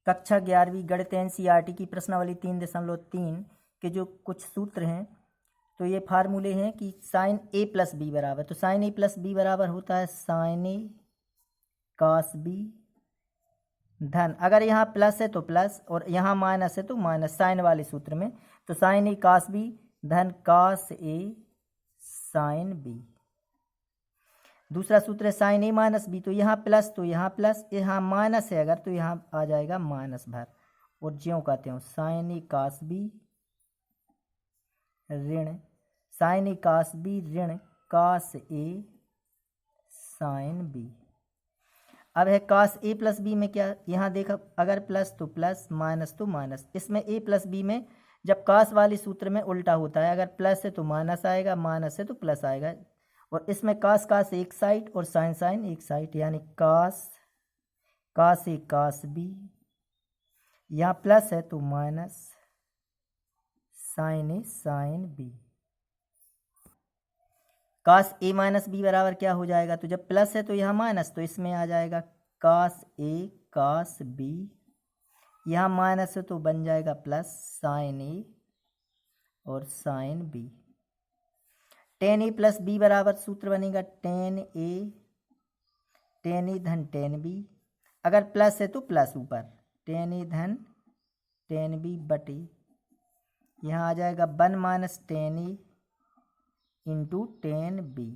कक्षा 11वीं गणित एनसीईआरटी की प्रश्नावली 3.3 के जो कुछ सूत्र हैं, तो ये फार्मूले हैं कि साइन ए प्लस बी बराबर, तो साइन ए प्लस बी बराबर होता है साइन ए कास बी धन, अगर यहाँ प्लस है तो प्लस और यहाँ माइनस है तो माइनस, साइन वाले सूत्र में, तो साइन ए कास बी धन कास ए साइन बी। दूसरा सूत्र है साइन ए माइनस बी, तो यहाँ प्लस तो यहाँ प्लस, यहाँ माइनस है अगर तो यहाँ आ जाएगा माइनस भर, और ज्यों कहते हो साइन ए कास बी ऋण साइन ए कास बी ऋण कास ए साइन बी। अब है कास ए प्लस बी में क्या, यहाँ देखा अगर प्लस तो प्लस, माइनस तो माइनस, इसमें ए प्लस बी में जब कास वाले सूत्र में उल्टा होता है, अगर प्लस है तो माइनस आएगा, माइनस है तो प्लस आएगा, और इसमें कास कास एक साइड और साइन साइन एक साइड, यानी कास कास ए कास बी, यहाँ प्लस है तो माइनस साइन ए साइन बी। कास ए माइनस बी बराबर क्या हो जाएगा, तो जब प्लस है तो यहाँ माइनस, तो इसमें आ जाएगा कास ए कास बी, यहाँ माइनस है तो बन जाएगा प्लस साइन ए और साइन बी। टेन ए प्लस बी बराबर सूत्र बनेगा टेन ए धन टेन बी, अगर प्लस है तो प्लस ऊपर, टेन ए धन टेन बी बटे, यहाँ आ जाएगा 1 माइनस टेन ए इंटू टेन बी।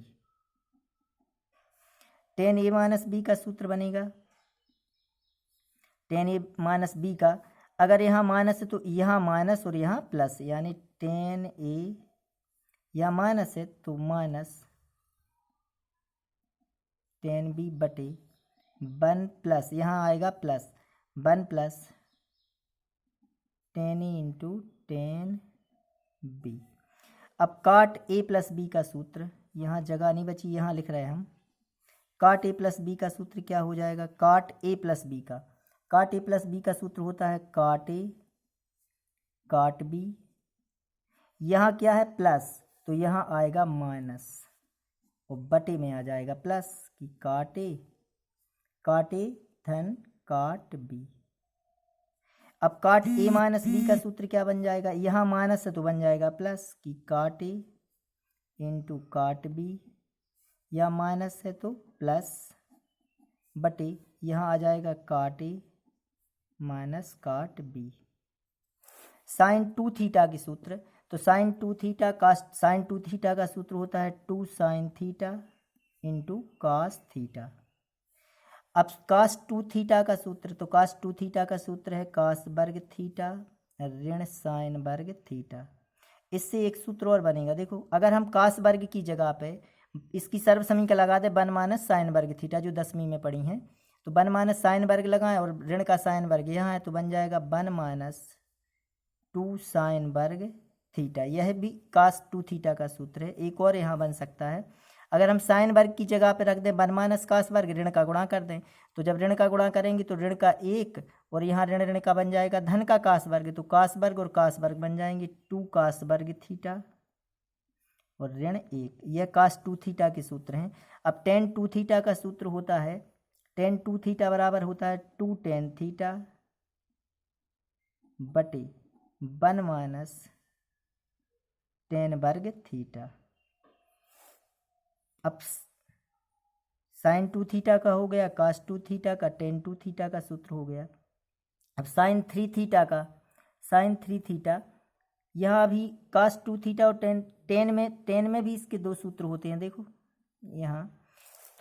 टेन ए माइनस बी का सूत्र बनेगा टेन ए माइनस बी का, अगर यहाँ माइनस है तो यहाँ माइनस और यहाँ प्लस, यानी टेन ए, यहाँ माइनस है तो माइनस टेन बी बटे 1 प्लस, यहाँ आएगा प्लस 1 प्लस टेन ए इंटू टेन बी। अब काट ए प्लस बी का सूत्र, यहाँ जगह नहीं बची, यहाँ लिख रहे हैं हम, काट ए प्लस बी का सूत्र क्या हो जाएगा, काट ए प्लस बी का, काट ए प्लस बी का सूत्र होता है काट ए काट बी, यहाँ क्या है प्लस, तो यहाँ आएगा माइनस और बटे में आ जाएगा प्लस, कि काट ए धन काट बी। अब काट ए माइनस बी का सूत्र क्या बन जाएगा, यहाँ माइनस है तो बन जाएगा प्लस, कि काट ए इंटू काट बी, या माइनस है तो प्लस बटे, यहाँ आ जाएगा काट ए माइनस काट बी। साइन 2 थीटा के सूत्र, तो साइन 2 थीटा साइन 2 थीटा का सूत्र होता है 2 sine theta into cos theta. अब कास 2 थीटा का सूत्र, तो कास 2 थीटा का सूत्र है कास वर्ग थीटा ऋण साइन वर्ग थीटा। इससे एक सूत्र और बनेगा, देखो अगर हम कास वर्ग की जगह पे इसकी सर्व समीकरण लगा दे 1 माइनस साइन वर्ग थीटा, जो 10वीं में पढ़ी हैं, तो 1 माइनस साइन वर्ग लगाएं और ऋण का साइन वर्ग यहाँ है, तो बन जाएगा 1 माइनस 2 साइन वर्ग थीटा। यह भी कास 2 थीटा का सूत्र है। एक और यहाँ बन सकता है, अगर हम साइन वर्ग की जगह पे रख दें 1 माइनस कास वर्ग, ऋण का गुणा कर दें, तो जब ऋण का गुणा करेंगे तो ऋण का 1 और यहाँ ऋण ऋण का बन जाएगा धन का कास वर्ग, तो कास वर्ग और कास वर्ग बन जाएंगे 2 कास वर्ग थीटा और ऋण 1। यह कास 2 थीटा के सूत्र हैं। अब टेन 2 थीटा का सूत्र होता है, टेन 2 थीटा बराबर होता है 2 टेन थीटा बटे 1 माइनस टेन वर्ग थीटा। अब साइन 2 थीटा का हो गया, कास 2 थीटा का, टेन 2 थीटा का सूत्र हो गया। अब साइन 3 थीटा का, साइन 3 थीटा, यहाँ भी कास 2 थीटा और टेन में भी इसके 2 सूत्र होते हैं, देखो यहाँ,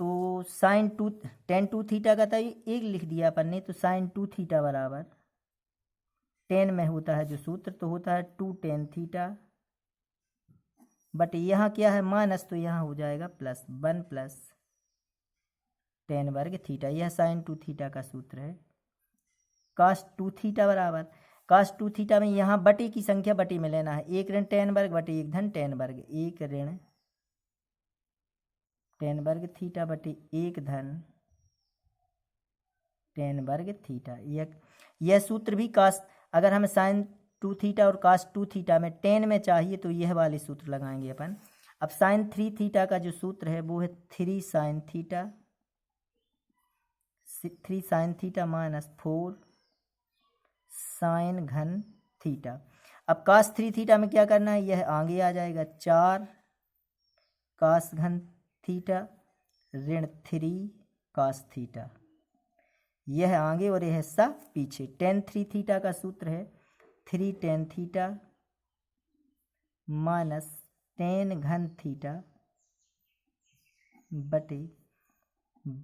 तो साइन 2 टेन 2 थीटा का था एक लिख दिया अपन ने, तो साइन 2 थीटा बराबर टेन में होता है जो सूत्र, तो होता है 2 टेन थीटा बट यहाँ क्या है माइनस, तो यहाँ हो जाएगा प्लस 1 प्लस टेन वर्ग थीटा। यह साइन 2 थीटा का सूत्र है। कास 2 थीटा बराबर, कास 2 थीटा में यहाँ बटे की संख्या बटे में लेना है, 1 ऋण टेन वर्ग बटे 1 धन टेन वर्ग, 1 ऋण टेन वर्ग थीटा बटे 1 धन टेन वर्ग थीटा। यह सूत्र भी कास, अगर हमें साइन 2 थीटा और कास 2 थीटा में टेन में चाहिए तो यह वाले सूत्र लगाएंगे अपन। अब साइन 3 थीटा का जो सूत्र है वो है 3 sine theta, 3 sine theta minus 4 sine घन थीटा। अब कास 3 थीटा में क्या करना है, यह आगे आ जाएगा 4 कास घन थीटा ऋण 3 कास थीटा, यह आगे और यह हिस्सा पीछे। टेन 3 थीटा का सूत्र है 3 टेन थीटा माइनस टेन घन थीटा बटे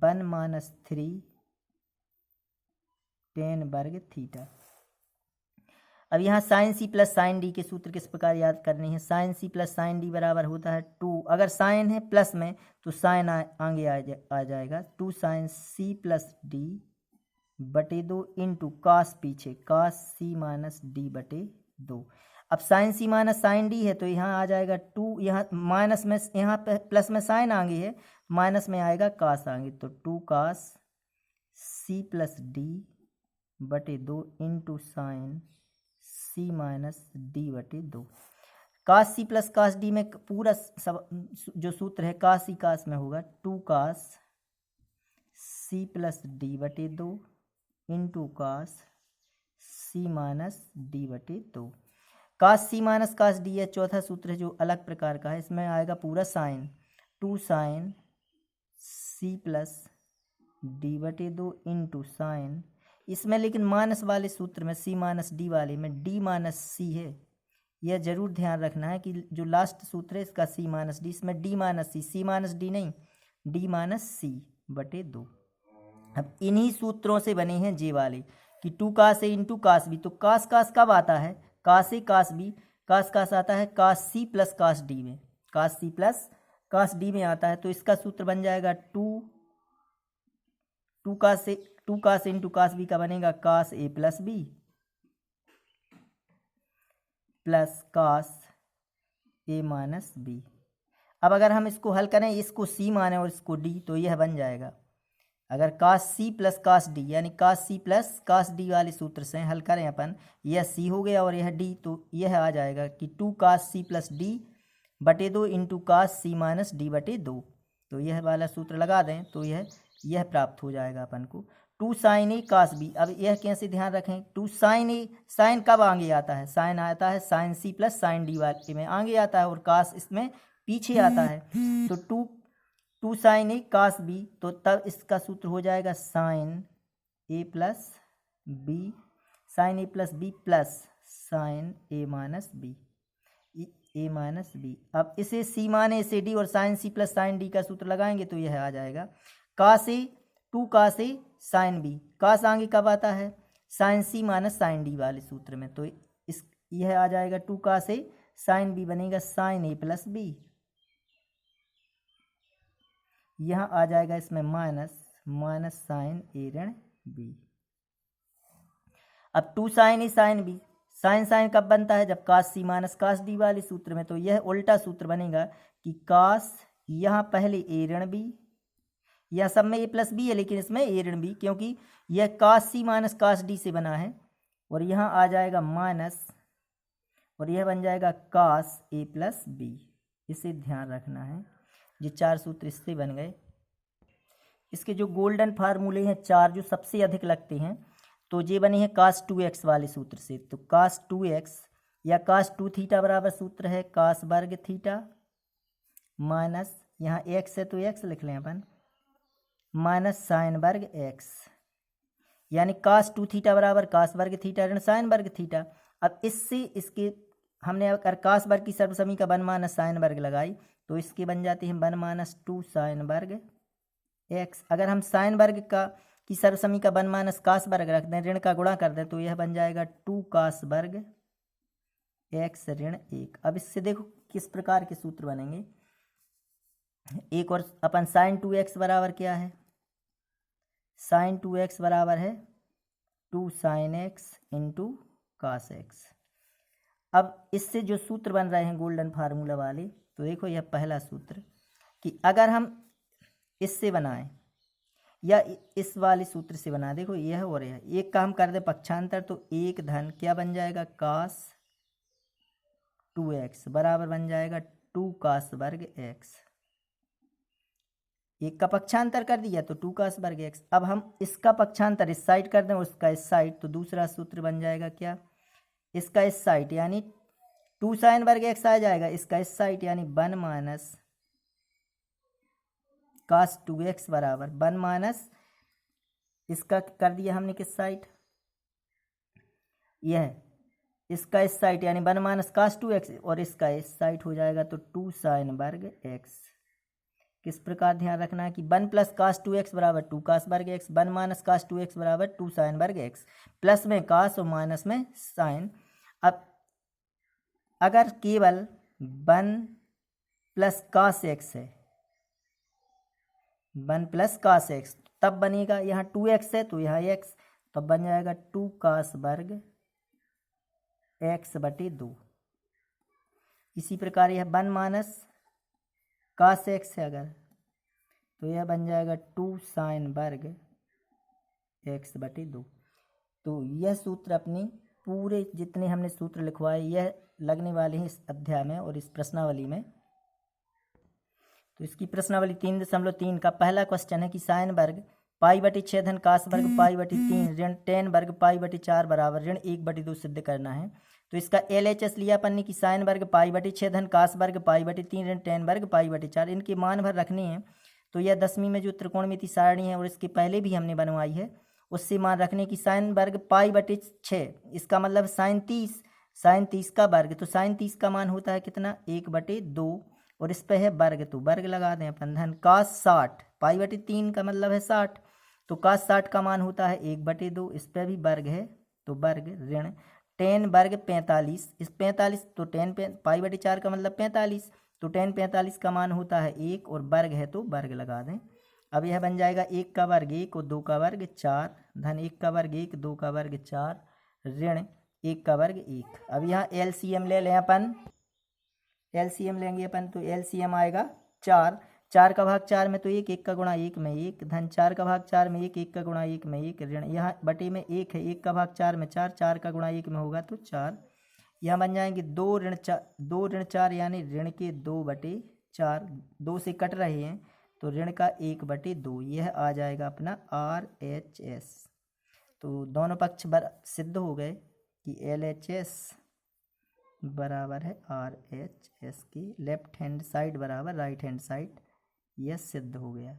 1 माइनस 3 टेन वर्ग थीटा। अब यहाँ sine C plus sine D के सूत्र किस प्रकार याद करने हैं। Sine C plus sine D बराबर होता है 2, अगर साइन है प्लस में तो साइन आगे आ जाएगा 2 साइन सी प्लस डी बटे 2 इंटू कास पीछे कास सी माइनस डी बटे 2। अब साइन सी माइनस साइन डी है तो यहाँ आ जाएगा 2, यहाँ माइनस में, यहाँ प्लस में साइन आगे है, माइनस में आएगा कास आगे, तो 2 कास सी प्लस डी बटे 2 इंटू साइन सी माइनस डी बटे 2। कास सी प्लस कास डी में पूरा सब जो सूत्र है कास सी कास में होगा 2 कास सी प्लस डी बटे 2 इंटू कास सी माइनस डी बटे 2। कास सी माइनस कास डी है चौथा सूत्र है जो अलग प्रकार का है, इसमें आएगा पूरा sine 2 sine C plus D बटे 2 इंटू साइन, इसमें लेकिन माइनस वाले सूत्र में सी माइनस डी वाले में डी माइनस सी है, यह जरूर ध्यान रखना है कि जो लास्ट सूत्र है इसका सी माइनस डी, इसमें डी माइनस सी माइनस डी नहीं डी माइनस सी बटे 2। अब इन्हीं सूत्रों से बने हैं जे वाले कि 2 कास ए इंटू कास बी, तो कास कास कब आता है, कास ए कास बी, कास कास आता है कास सी प्लस कास डी में, कास सी प्लस कास डी में आता है, तो इसका सूत्र बन जाएगा 2 कास इंटू कास बी का बनेगा कास ए प्लस बी प्लस कास ए माइनस बी। अब अगर हम इसको हल करें, इसको सी माने और इसको डी, तो यह बन जाएगा, अगर कास सी प्लस कास डी यानी कास सी प्लस कास डी वाले सूत्र से हल करें अपन, यह सी हो गया और यह डी, तो यह आ जाएगा कि 2 कास सी प्लस डी बटे 2 इंटू कास सी माइनस डी बटे 2, तो यह वाला सूत्र लगा दें तो यह प्राप्त हो जाएगा अपन को 2 साइन ए कास बी। अब यह कैसे ध्यान रखें, 2 साइन ए, साइन कब आगे आता है, साइन आता है sine C plus sine D वाले में आगे आता है और कास इसमें पीछे आता है, तो 2 साइन ए कास बी, तो तब इसका सूत्र हो जाएगा sine A plus B, sine A plus B plus sine A minus B, A minus B. अब इसे सी माने इसे डी और sine C plus sine D का सूत्र लगाएंगे तो यह आ जाएगा कास ए 2 कास ए साइन बी, कास आगे कब आता है, साइन सी माइनस साइन डी वाले सूत्र में, तो यह आ जाएगा 2 कास ए साइन बी बनेगा साइन ए प्लस बी, यहाँ आ जाएगा इसमें माइनस साइन ए ऋण बी। अब 2 साइन ए साइन बी, साइन साइन कब बनता है, जब कास सी माइनस कास डी वाले सूत्र में, तो यह उल्टा सूत्र बनेगा कि कास यहाँ पहले ए ऋण बी, यह सब में ए प्लस बी है लेकिन इसमें ए ऋण बी, क्योंकि यह कास सी माइनस कास डी से बना है, और यहाँ आ जाएगा माइनस और यह बन जाएगा कास ए प्लस बी। इसे ध्यान रखना है, ये 4 सूत्र इससे बन गए। इसके जो गोल्डन फार्मूले हैं 4 जो सबसे अधिक लगते हैं, तो ये बने हैं कास 2x वाले सूत्र से, तो कास 2x या कास 2 थीटा बराबर सूत्र है कास वर्ग थीटा माइनस, यहाँ x है तो x लिख लें अपन, माइनस साइन वर्ग x, यानी कास 2 थीटा बराबर कास वर्ग थीटा ऋण साइन वर्ग थीटा। अब इससे इसके हमने अगर कास वर्ग की सर्वसमी का 1 माइनस साइन वर्ग लगाई तो इसके बन जाते हैं 1 माइनस 2 साइन वर्ग x। अगर हम साइन वर्ग की सर्वसमी का 1 माइनस कास वर्ग रख दें, ऋण का गुणा कर दें, तो यह बन जाएगा 2 कास वर्ग x ऋण 1। अब इससे देखो किस प्रकार के सूत्र बनेंगे, एक और अपन साइन 2x बराबर क्या है, साइन 2x बराबर है 2 sine x into cos x। अब इससे जो सूत्र बन रहे हैं गोल्डन फार्मूला वाले, तो देखो यह पहला सूत्र कि अगर हम इससे बनाएं या इस वाले सूत्र से बना, देखो यह और यह एक काम कर दे पक्षांतर, तो एक धन क्या बन जाएगा कास 2x बराबर बन जाएगा 2 कास वर्ग x। एक का पक्षांतर कर दिया तो 2 cos वर्ग x। अब हम इसका पक्षांतर इस साइड कर दें, उसका इस साइड, तो दूसरा सूत्र बन जाएगा क्या, इसका इस साइड यानी 2 sin वर्ग x आ जाएगा, इसका इस साइड यानी 1 माइनस cos 2x बराबर 1 माइनस इसका कर दिया हमने किस साइड, यह इसका इस साइड यानी 1 माइनस cos 2x और इसका इस साइड हो जाएगा तो 2 sin वर्ग x। किस प्रकार ध्यान रखना है कि 1 प्लस cos 2x बराबर 2 cos वर्ग x, 1 माइनस cos 2x बराबर 2 sin वर्ग x, प्लस में cos और माइनस में sin। अब अगर केवल 1 प्लस cos x है, 1 प्लस cos x, तब बनेगा यहाँ 2x है तो यहाँ x, तब बन जाएगा 2 cos वर्ग x बटे 2। इसी प्रकार यह 1 माइनस cos x है अगर, तो यह बन जाएगा 2 sin वर्ग x बटे 2। तो यह सूत्र अपनी पूरे जितने हमने सूत्र लिखवाए यह लगने वाले हैं इस अध्याय में और इस प्रश्नावली में। तो इसकी प्रश्नावली 3.3 का पहला क्वेश्चन है कि साइन वर्ग पाई बटे 6 धन कास वर्ग पाई बटे 3 ऋण टेन वर्ग पाई बटे 4 बराबर ऋण 1 बटे 2 सिद्ध करना है। तो इसका LHS लिया अपन ने कि साइन वर्ग पाई बटे 6 धन कास वर्ग पाई बटे 3 ऋण टेन वर्ग पाई बटे 4, इनके मान भर रखने हैं। तो यह 10वीं में जो त्रिकोणमिति सारणी है और इसके पहले भी हमने बनवाई है उससे मान रखने की साइन वर्ग पाई बटे 6, इसका मतलब साइन 30 का वर्ग, तो साइन 30 का मान होता है कितना 1 बटे 2 और इस पे है वर्ग, तो वर्ग लगा दें अपन। धन कास 60 पाई बटे 3 का मतलब है 60, तो कास 60 का मान होता है 1 बटे 2, इस पे भी वर्ग है तो वर्ग ऋण टेन वर्ग 45, इस 45 तो टेन पाई बटे 4 का मतलब 45, तो टेन 45 का मान होता है 1 और वर्ग है तो वर्ग लगा दें। अब यह बन जाएगा 1 का वर्ग 1 और 2 का वर्ग 4, धन 1 का वर्ग 1 2 का वर्ग 4 ऋण 1 का वर्ग 1। अब यहाँ LCM ले लें अपन, LCM लेंगे अपन तो LCM आएगा 4 का भाग 4 में तो 1 का गुणा 1 में 1, धन 4 का भाग 4 में 1 का गुणा 1 में 1 ऋण यहाँ बटे में 1 है, 1 का भाग 4 में 4 का गुणा 1 में होगा तो 4। यहाँ बन जाएंगे 2 ऋण 4 यानी ऋण के 2 बटे 4, 2 से कट रहे हैं तो ऋण का 1 बटे 2, यह आ जाएगा अपना RHS। तो दोनों पक्ष सिद्ध हो गए कि LHS बराबर है RHS की लेफ्ट हैंड साइड बराबर राइट हैंड साइड, यह सिद्ध हो गया।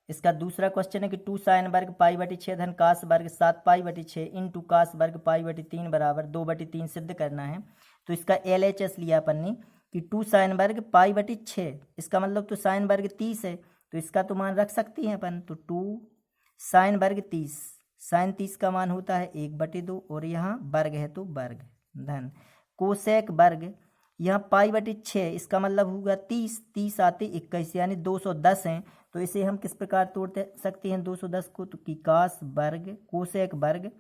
इसका दूसरा क्वेश्चन है कि 2 साइन वर्ग पाई बटे 6 धन कास वर्ग 7 पाई बटे 6 इंटू कास वर्ग पाई बटे 3 बराबर 2 बटे 3 सिद्ध करना है। तो इसका LHS लिया अपन ने कि 2 साइन वर्ग पाई बटे 6, इसका मतलब तो साइन वर्ग 30 है तो इसका तो मान रख सकते हैं अपन, तो 2 साइन वर्ग 30, साइन 30 का मान होता है 1 बटे 2 और यहाँ वर्ग है तो वर्ग, धन कोसेक वर्ग यहाँ पाई बटे 6, इसका मतलब होगा 30 आते 21 यानी 210 हैं, तो इसे हम किस प्रकार तोड़ सकते हैं 210 को, तो कि कास वर्ग कोसेक वर्ग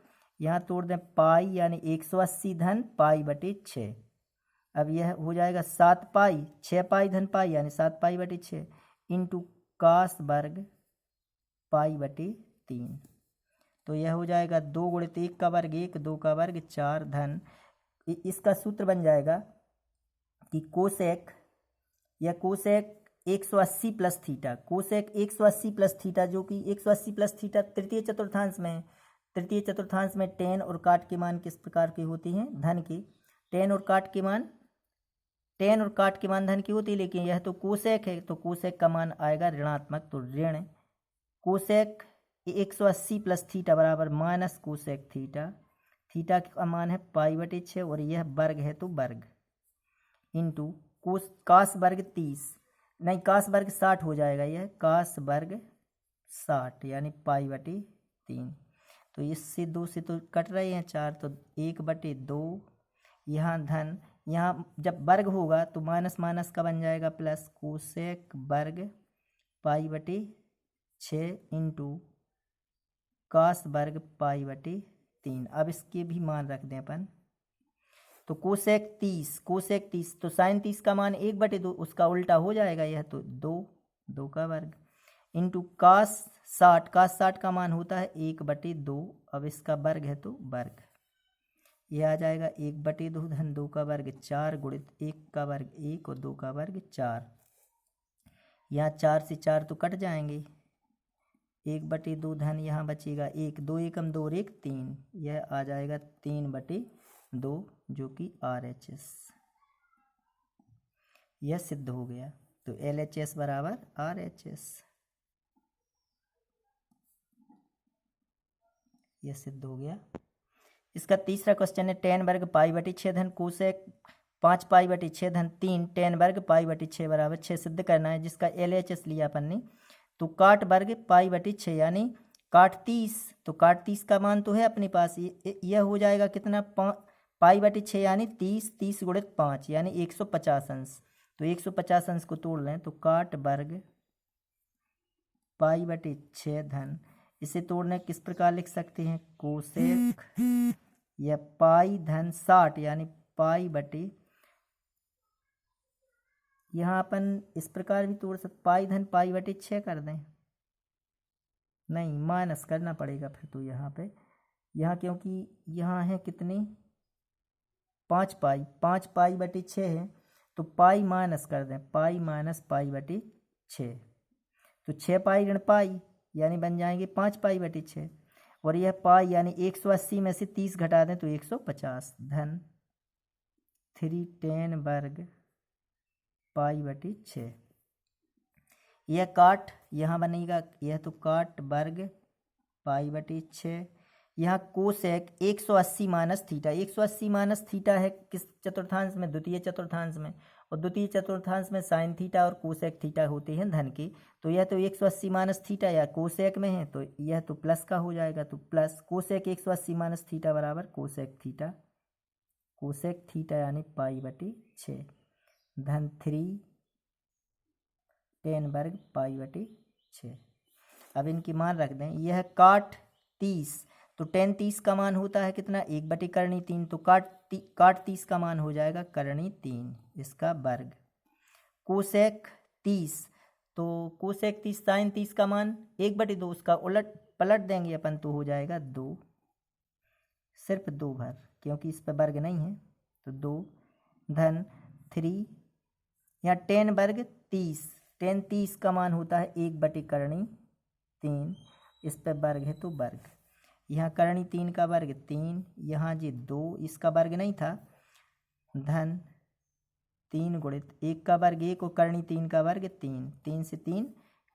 यहाँ तोड़ दें पाई यानी 180 धन पाई बटे 6। अब यह हो जाएगा 7 पाई 6 पाई धन पाई यानी 7 पाई बटे 6 इंटू कास वर्ग पाई बटे 3, तो यह हो जाएगा 2 गुणित 1 का वर्ग 1 2 का वर्ग 4 धन इसका सूत्र बन जाएगा कि cosec 180 plus theta, cosec 180 plus theta जो कि 180 प्लस थीटा तृतीय चतुर्थांश में है, तृतीय चतुर्थांश में टेन और काट के मान किस प्रकार के होते हैं धन के, टेन और काट के मान धन की होती है, लेकिन यह तो कोसेक है तो कोसेक का मान आएगा ऋणात्मक, तो ऋण कोसेक 180 प्लस थीटा बराबर माइनस कोसेक थीटा, थीटा का मान है पाई बटे 6 और यह वर्ग है तो वर्ग इंटू कास वर्ग 30 नहीं कास वर्ग 60 हो जाएगा, यह कास वर्ग 60 यानी पाई बटे 3, तो इससे 2 से तो कट रहे हैं 4 तो 1 बटे 2, यहाँ धन यहाँ जब वर्ग होगा तो माइनस माइनस का बन जाएगा प्लस कोसेक वर्ग पाई बटे 6 इंटू कास वर्ग पाई बटे 3। अब इसके भी मान रख दें अपन, तो कोसेक 30 तो साइन 30 का मान 1 बटे 2 उसका उल्टा हो जाएगा यह तो 2 का वर्ग इंटू कास 60 का मान होता है 1 बटे 2, अब इसका वर्ग है तो वर्ग, यह आ जाएगा 1 बटे 2 धन 2 का वर्ग 4 गुणित 1 का वर्ग 1 और 2 का वर्ग 4। यहाँ 4 से 4 तो कट जाएंगे, 1/2 धन यहाँ बचेगा 1, 2 एकम 2 और 1 3, यह आ जाएगा 3/2 जो कि RHS, यह सिद्ध हो गया। तो LHS बराबर RHS, यह सिद्ध हो गया। इसका तीसरा क्वेश्चन है tan वर्ग π/6 धन कोसेक 5 π/6 धन 3 tan वर्ग π/6 बराबर 6 सिद्ध करना है, जिसका LHS लिया अपन ने। तो काट वर्ग π/6 यानी काट 30, तो काट 30 का मान तो है अपने पास, यह हो जाएगा कितना π/6 यानी 30, 30 गुणित 5 यानी 150 अंश। तो 150 अंश को तोड़ लें तो काट वर्ग π/6 धन, इसे तोड़ने किस प्रकार लिख सकते हैं, कोसेक या पाई धन 60 यानी π/, यहाँ अपन इस प्रकार भी तोड़ सकते, पाई धन π/6 कर दें, नहीं माइनस करना पड़ेगा फिर तो यहाँ पे, यहाँ क्योंकि यहाँ है कितने 5 पाई, 5 π/6 है तो पाई माइनस कर दें, पाई माइनस π/6, तो 6 पाई ऋण पाई यानी बन जाएंगे 5 π/6, और यह पाई यानी 180 में से 30 घटा दें तो 150 धन 3 tan वर्ग π/6। यह काट यहाँ बनेगा, यह तो काट वर्ग π/6, यहाँ cosec 180 minus theta, 180 minus theta है किस चतुर्थांश में, द्वितीय चतुर्थांश में, और द्वितीय चतुर्थांश में साइन थीटा और कोसेक थीटा होते हैं धन के, तो यह तो 180 माइनस थीटा या कोसेक में है तो यह तो प्लस का हो जाएगा, तो प्लस कोसेक 180 माइनस थीटा बराबर कोसेक थीटा, कोसेक थीटा यानी π/6 धन 3 tan वर्ग π/6। अब इनकी मान रख दें, यह काट 30, तो tan 30 का मान होता है कितना 1/3, तो काट 30 का मान हो जाएगा करणी 3 इसका वर्ग। कोसेक 30, तो कोसेक 30 साइन 30 का मान 1/2, उसका उलट पलट देंगे अपन तो हो जाएगा 2, सिर्फ 2 भर क्योंकि इस पर वर्ग नहीं है, तो 2 धन 3, यहाँ tan वर्ग 30, tan 30 का मान होता है 1/3, इस पर वर्ग है तो वर्ग, यहाँ करणी 3 का वर्ग 3, यहाँ जी 2 इसका वर्ग नहीं था, धन 3 गुणित 1 का वर्ग 1 और करणी 3 का वर्ग 3, 3 से 3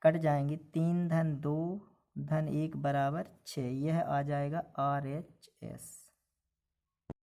कट जाएंगे, 3 धन 2 धन 1 बराबर 6, यह आ जाएगा RHS।